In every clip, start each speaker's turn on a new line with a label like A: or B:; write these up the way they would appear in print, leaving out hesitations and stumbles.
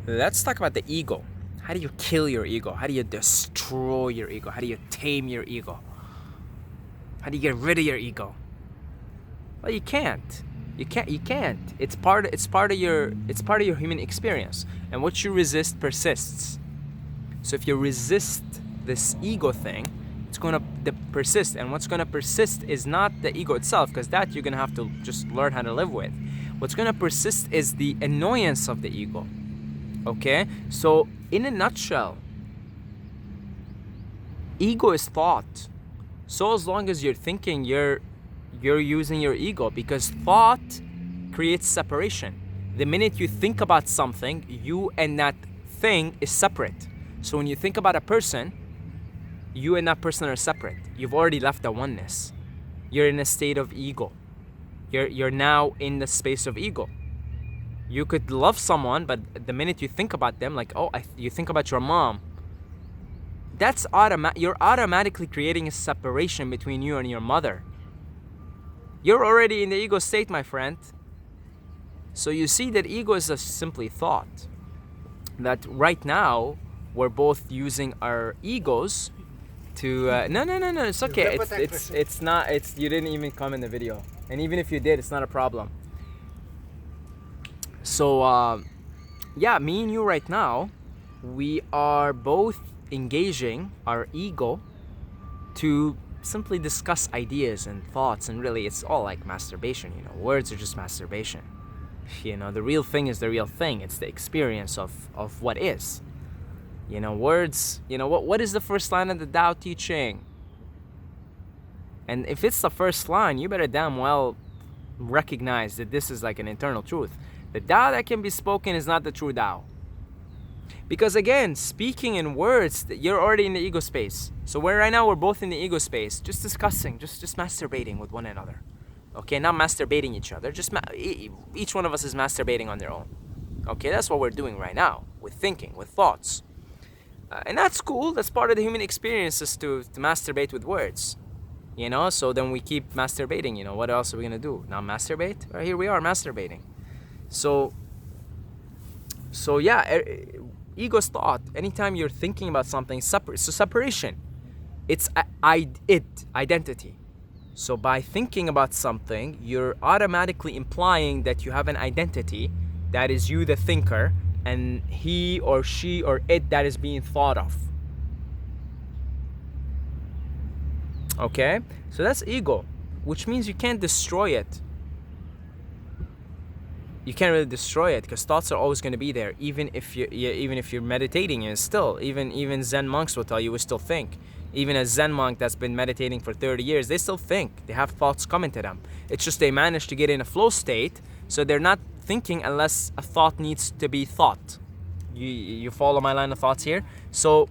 A: Let's talk about the ego. How do you kill your ego? How do you destroy your ego? How do you tame your ego? How do you get rid of your ego? Well, you can't. You can't. It's part of your human experience. And what you resist persists. So if you resist this ego thing, it's going to persist. And what's going to persist is not the ego itself, because that you're going to have to just learn how to live with. What's going to persist is the annoyance of the ego. Okay? So in a nutshell, ego is thought. So as long as you're thinking, you're using your ego, because thought creates separation. The minute you think about something, you and that thing is separate. So when you think about a person, you and that person are separate. You've already left the oneness. You're in a state of ego. You're now in the space of ego. You could love someone, but the minute you think about them, like, you think about your mom, that's you're automatically creating a separation between you and your mother. You're already in the ego state, my friend. So you see that ego is simply thought. That right now, we're both using our egos to... No, it's okay. You didn't even come in the video. And even if you did, it's not a problem. So, me and you right now, we are both engaging our ego to simply discuss ideas and thoughts, and really it's all like masturbation. Words are just masturbation. The real thing is the real thing. It's the experience of what is. Words, what is the first line of the Tao Te Ching? And if it's the first line, you better damn well recognize that this is like an internal truth. The Tao that can be spoken is not the true Tao. Because again, speaking in words, you're already in the ego space. So right now we're both in the ego space, just discussing, just masturbating with one another. Okay, not masturbating each other, just each one of us is masturbating on their own. Okay, that's what we're doing right now, with thinking, with thoughts. And that's cool, that's part of the human experience, is to masturbate with words. So then we keep masturbating, what else are we gonna do? Not masturbate? Well, here we are masturbating. So yeah, ego's thought. Anytime you're thinking about something, separation. It's identity. So by thinking about something, you're automatically implying that you have an identity that is you, the thinker, and he or she or it that is being thought of. Okay? So that's ego, which means you can't destroy it. You can't really destroy it, because thoughts are always going to be there. Even if you're meditating, and still, even Zen monks will tell you we still think. Even a Zen monk that's been meditating for 30 years, they still think. They have thoughts coming to them. It's just they manage to get in a flow state, so they're not thinking unless a thought needs to be thought. You follow my line of thoughts here? So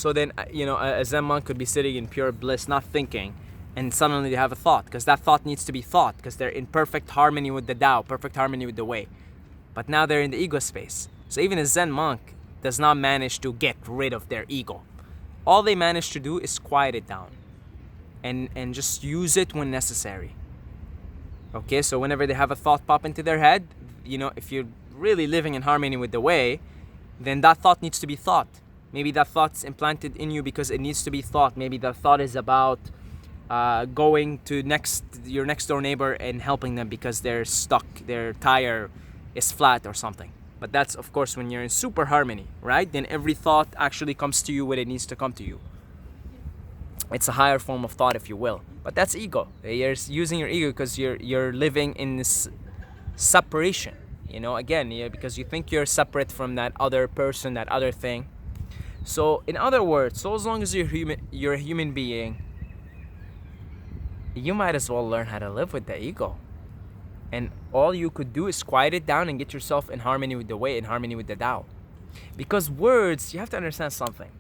A: then, a Zen monk could be sitting in pure bliss, not thinking, and suddenly they have a thought, because that thought needs to be thought, because they're in perfect harmony with the Tao, perfect harmony with the way. But now they're in the ego space. So even a Zen monk does not manage to get rid of their ego. All they manage to do is quiet it down and just use it when necessary. Okay, so whenever they have a thought pop into their head, if you're really living in harmony with the way, then that thought needs to be thought. Maybe that thought's implanted in you because it needs to be thought. Maybe that thought is about going to your next door neighbor and helping them because they're stuck, their tire is flat or something. But that's, of course, when you're in super harmony, right? Then every thought actually comes to you when it needs to come to you. It's a higher form of thought, if you will. But that's ego. You're using your ego because you're living in this separation. Because you think you're separate from that other person, that other thing. So, in other words, so as long as you're a human being, you might as well learn how to live with the ego. And all you could do is quiet it down and get yourself in harmony with the way, in harmony with the Tao. Because words, you have to understand something.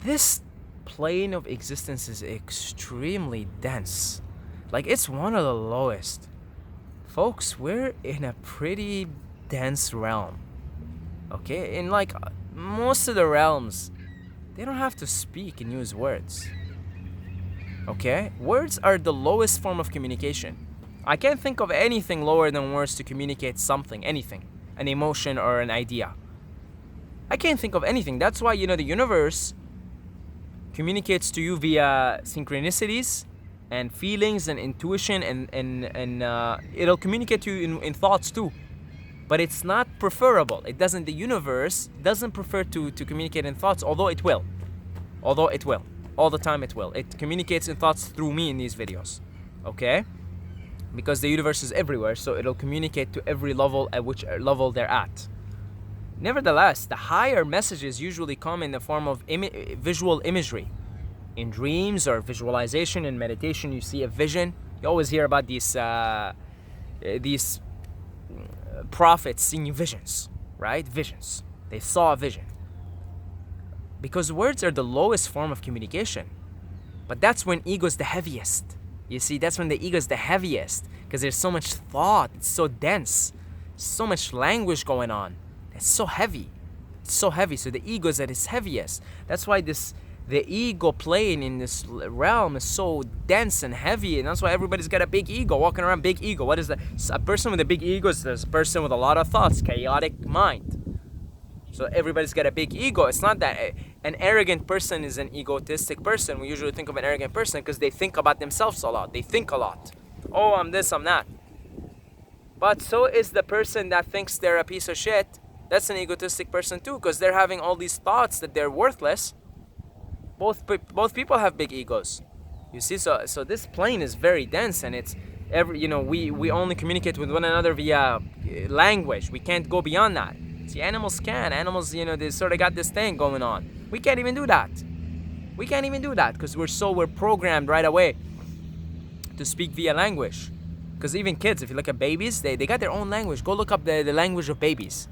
A: This plane of existence is extremely dense. Like, it's one of the lowest. Folks, we're in a pretty dense realm. Okay? In like most of the realms, they don't have to speak and use words. Okay? Words are the lowest form of communication. I can't think of anything lower than words to communicate something, anything. an emotion or an idea. I can't think of anything. That's why, the universe communicates to you via synchronicities and feelings and intuition, and it'll communicate to you in thoughts too. But it's not preferable. The universe doesn't prefer to communicate in thoughts, although it will. All the time it will. It communicates in thoughts through me in these videos. Okay? Because the universe is everywhere, so it'll communicate to every level at which level they're at. Nevertheless, the higher messages usually come in the form of visual imagery. In dreams or visualization and meditation, you see a vision. You always hear about these prophets seeing visions, right? Visions. They saw a vision. Because words are the lowest form of communication. But that's when ego is the heaviest. You see, that's when the ego is the heaviest. Because there's so much thought. It's so dense. So much language going on. It's so heavy. So the ego is at its heaviest. That's why the ego plane in this realm is so dense and heavy, and that's why everybody's got a big ego, walking around big ego. What is that? A person with a big ego is a person with a lot of thoughts, chaotic mind. So everybody's got a big ego. It's not that an arrogant person is an egotistic person. We usually think of an arrogant person because they think about themselves a lot. They think a lot. Oh, I'm this, I'm that. But so is the person that thinks they're a piece of shit. That's an egotistic person too, because they're having all these thoughts that they're worthless. Both people have big egos. You see, so this plane is very dense, and it's we only communicate with one another via language. We can't go beyond that. See, animals can. Animals, they sort of got this thing going on. We can't even do that. Because we're programmed right away to speak via language. Because even kids, if you look at babies, they got their own language. Go look up the language of babies.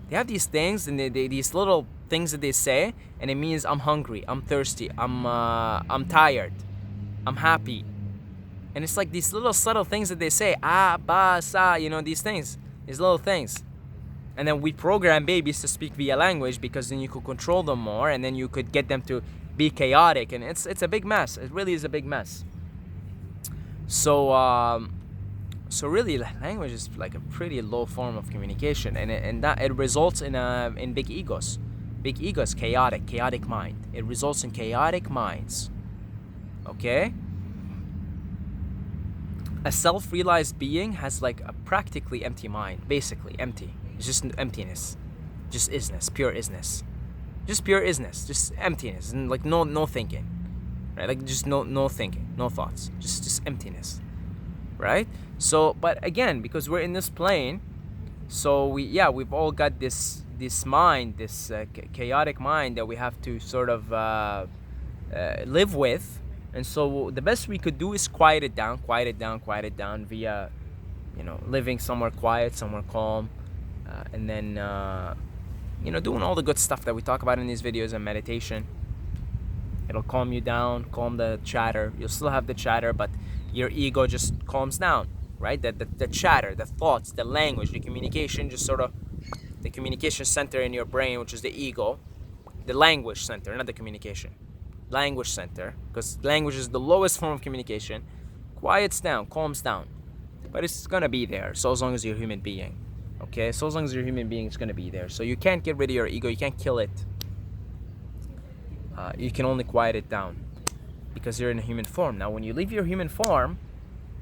A: They have these things, and these little things that they say, and it means I'm hungry, I'm thirsty, I'm tired, I'm happy. And it's like these little subtle things that they say, ba, sa, these things, these little things. And then we program babies to speak via language, because then you could control them more, and then you could get them to be chaotic, and it's a big mess. It really is a big mess. So really, language is like a pretty low form of communication, and that it results in big egos. Big egos, chaotic mind. It results in chaotic minds. Okay? A self-realized being has like a practically empty mind, basically empty. It's just emptiness, just isness, pure isness, just emptiness, and like no thinking, right? Like just no thinking, no thoughts, just emptiness. Right? So, but again, because we're in this plane, so we've all got this mind, this chaotic mind that we have to sort of live with, and so the best we could do is quiet it down via, living somewhere quiet, somewhere calm, and then doing all the good stuff that we talk about in these videos and meditation. It'll calm you down, calm the chatter. You'll still have the chatter, but your ego just calms down, right? The chatter, the thoughts, the language, the communication, just sort of the communication center in your brain, which is the ego, the language center, not the communication, language center, because language is the lowest form of communication, quiets down, calms down, but it's gonna be there, so as long as you're a human being, okay? So as long as you're a human being, it's gonna be there. So you can't get rid of your ego, you can't kill it. You can only quiet it down, because you're in a human form. Now, when you leave your human form,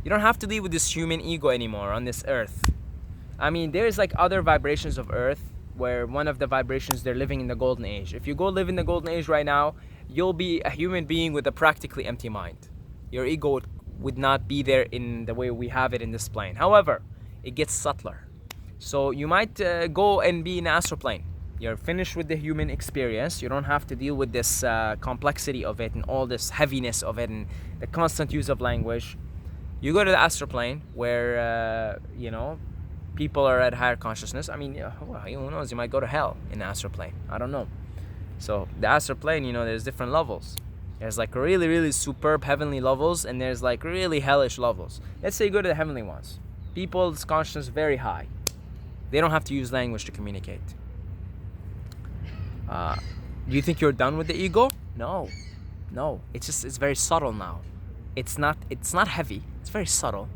A: you don't have to live with this human ego anymore on this earth. I mean, there's like other vibrations of earth, where one of the vibrations, they're living in the golden age. If you go live in the golden age right now, you'll be a human being with a practically empty mind. Your ego would not be there in the way we have it in this plane. However, it gets subtler. So you might go and be in astral plane. You're finished with the human experience. You don't have to deal with this complexity of it and all this heaviness of it and the constant use of language. You go to the astral plane where, people are at higher consciousness. I mean, who knows? You might go to hell in the astral plane. I don't know. So the astral plane, there's different levels. There's like really, really superb heavenly levels, and there's like really hellish levels. Let's say you go to the heavenly ones. People's consciousness very high. They don't have to use language to communicate. Do you think you're done with the ego? No. It's very subtle now. It's not heavy. It's very subtle.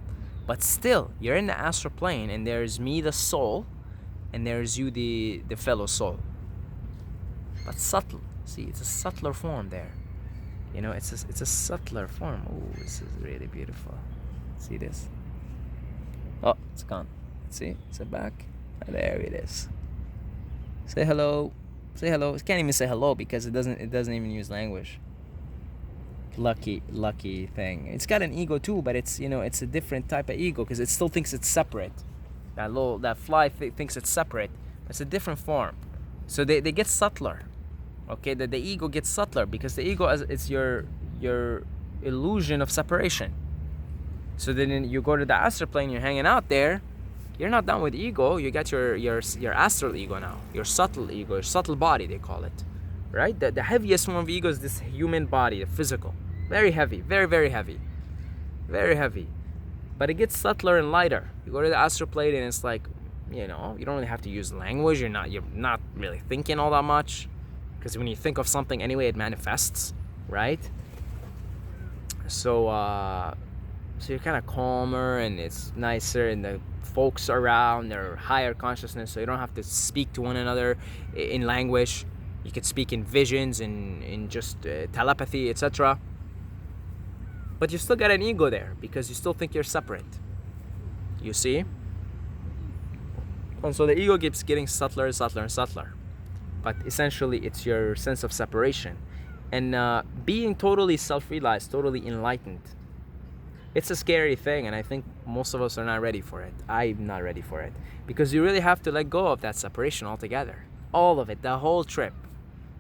A: But still, you're in the astral plane, and there's me, the soul, and there's you, the fellow soul. But subtle. See, it's a subtler form there. You know, it's a subtler form. Oh, this is really beautiful. See this? Oh, it's gone. See, is it back? Oh, there it is. Say hello. Say hello. It can't even say hello because it doesn't even use language. Lucky thing. It's got an ego too, but it's, you know, it's a different type of ego because it still thinks it's separate. That fly thinks it's separate. It's a different form. So they get subtler. Okay, the ego gets subtler because the ego it's your illusion of separation. So then you go to the astral plane, you're hanging out there, you're not done with ego, you got your astral ego now, your subtle ego, your subtle body they call it, right? The heaviest form of ego is this human body, the physical, very heavy, very, very heavy, very heavy. But it gets subtler and lighter. You go to the astral plane and it's like, you know, you don't really have to use language, you're not really thinking all that much. Because when you think of something anyway, it manifests, right? So you're kind of calmer and it's nicer, and the folks around, they're higher consciousness, so you don't have to speak to one another in language. You could speak in visions and in just telepathy, etc. But you still got an ego there because you still think you're separate. You see? And so the ego keeps getting subtler and subtler and subtler. But essentially, it's your sense of separation. And being totally self-realized, totally enlightened, it's a scary thing, and I think most of us are not ready for it. I'm not ready for it. Because you really have to let go of that separation altogether. All of it, the whole trip.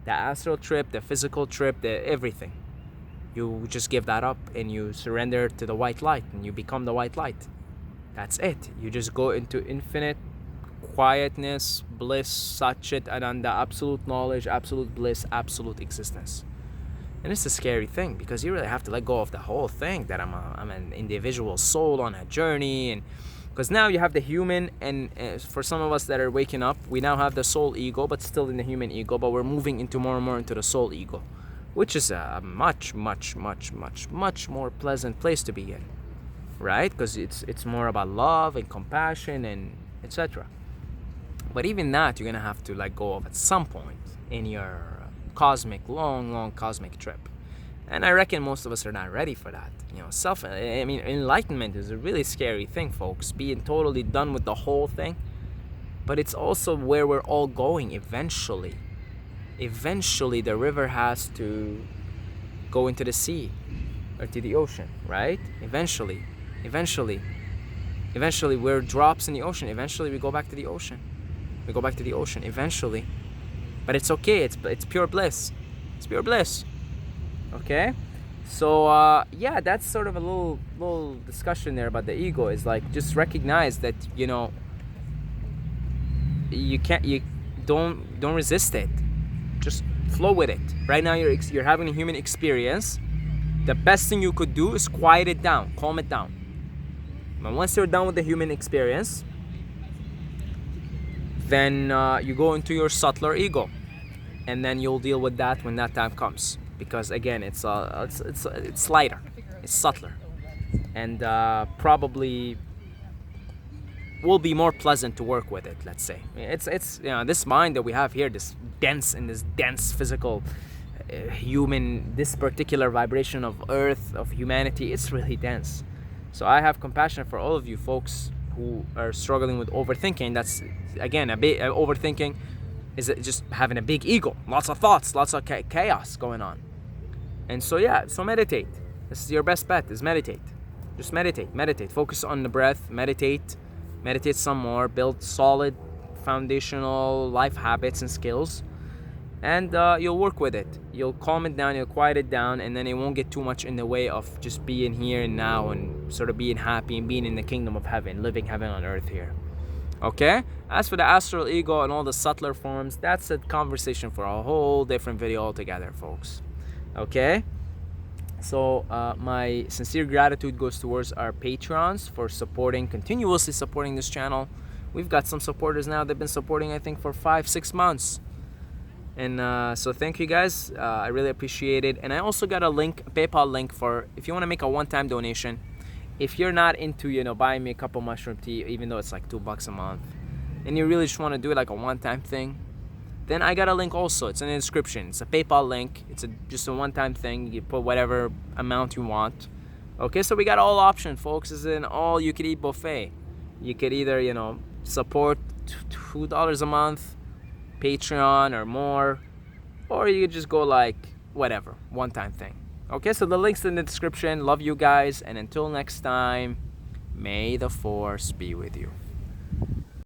A: The astral trip, the physical trip, the everything. You just give that up, and you surrender to the white light, and you become the white light. That's it. You just go into infinite quietness, bliss, Satchit Ananda, absolute knowledge, absolute bliss, absolute existence. And it's a scary thing because you really have to let go of the whole thing that I'm an individual soul on a journey. And because now you have the human, and for some of us that are waking up, we now have the soul ego, but still in the human ego, but we're moving into more and more into the soul ego, which is a much, much, much, much, much more pleasant place to be in, right? Because it's more about love and compassion and etc. But even that, you're gonna have to let go of at some point in your cosmic, long cosmic trip. And I reckon most of us are not ready for that. You know, enlightenment is a really scary thing, folks. Being totally done with the whole thing. But it's also where we're all going eventually. Eventually, the river has to go into the sea or to the ocean, right? Eventually, we're drops in the ocean. Eventually, we go back to the ocean. Eventually. But it's okay. It's pure bliss. It's pure bliss. Okay? So, yeah, that's sort of a little discussion there about the ego. Is like, just recognize that, you know, you don't resist it. Just flow with it. Right now, you're having a human experience. The best thing you could do is quiet it down, calm it down. And once you're done with the human experience, then you go into your subtler ego, and then you'll deal with that when that time comes. Because again, it's lighter, it's subtler, and probably will be more pleasant to work with it. Let's say it's you know, this mind that we have here, this dense physical human, this particular vibration of earth, of humanity, it's really dense. So I have compassion for all of you folks who are struggling with overthinking. That's again overthinking is just having a big ego, lots of thoughts, lots of chaos going on. And so yeah, so meditate. This is your best bet, is meditate. Just meditate. Focus on the breath, meditate some more, build solid foundational life habits and skills, and you'll work with it. You'll calm it down, you'll quiet it down, and then it won't get too much in the way of just being here and now and sort of being happy and being in the kingdom of heaven, living heaven on earth here. Okay? As for the astral ego and all the subtler forms, that's a conversation for a whole different video altogether, folks. Okay? So my sincere gratitude goes towards our patrons for continuously supporting this channel. We've got some supporters now that have been supporting, I think, for 5-6 months. And so thank you guys. I really appreciate it. And I also got a PayPal link for if you want to make a one-time donation. If you're not into, buying me a cup of mushroom tea, even though it's like $2 a month, and you really just want to do it like a one-time thing, then I got a link also. It's in the description. It's a PayPal link. It's just a one-time thing. You put whatever amount you want. Okay, so we got all options, folks. It's an all-you-can-eat buffet. You could either, support $2 a month, Patreon or more, or you could just go like whatever, one-time thing. Okay, so the link's in the description. Love you guys, and until next time, may the force be with you.